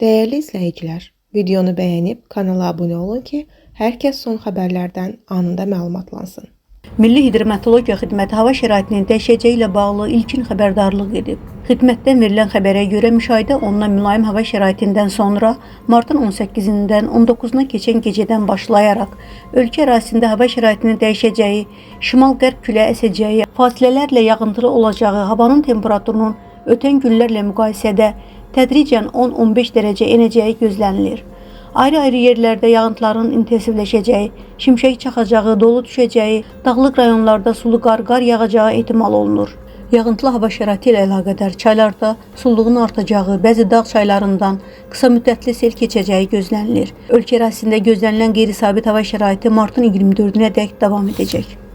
Değerli izləyicilər, videonu bəyənib kanala abunə olun ki, hər kəs son xəbərlərdən anında məlumatlansın. Milli Hidrometeorologiya Xidməti hava şəraitinin dəyişəcəyi ilə bağlı ilkin xəbərdarlıq edib. Xidmətdən verilən xəbərə görə müşahidə olunan mülayim hava şəraitindən sonra martın 18-dən 19-na keçən gecədən başlayaraq ölkə ərazisində hava şəraitinin dəyişəcəyi, şimal-qərb küləyi əsəcəyi, fasilələrlə yağıntılı olacağı, havanın temperaturunun ötən günlərlə müqayisədə tədricən 10-15 dərəcə enəcəyi gözlənilir. Ayrı-ayrı yerlərdə yağıntıların intensivləşəcəyi, şimşək çaxacağı, dolu düşəcəyi, dağlıq rayonlarda sulu qar yağacağı ehtimal olunur. Yağıntılı hava şəraiti ilə əlaqədar çaylarda sululuğun artacağı, bəzi dağ çaylarından qısa müddətli sel keçəcəyi gözlənilir. Ölkə ərazisində gözlənilən qeyri-sabit hava şəraiti martın 24-nədək davam edəcək.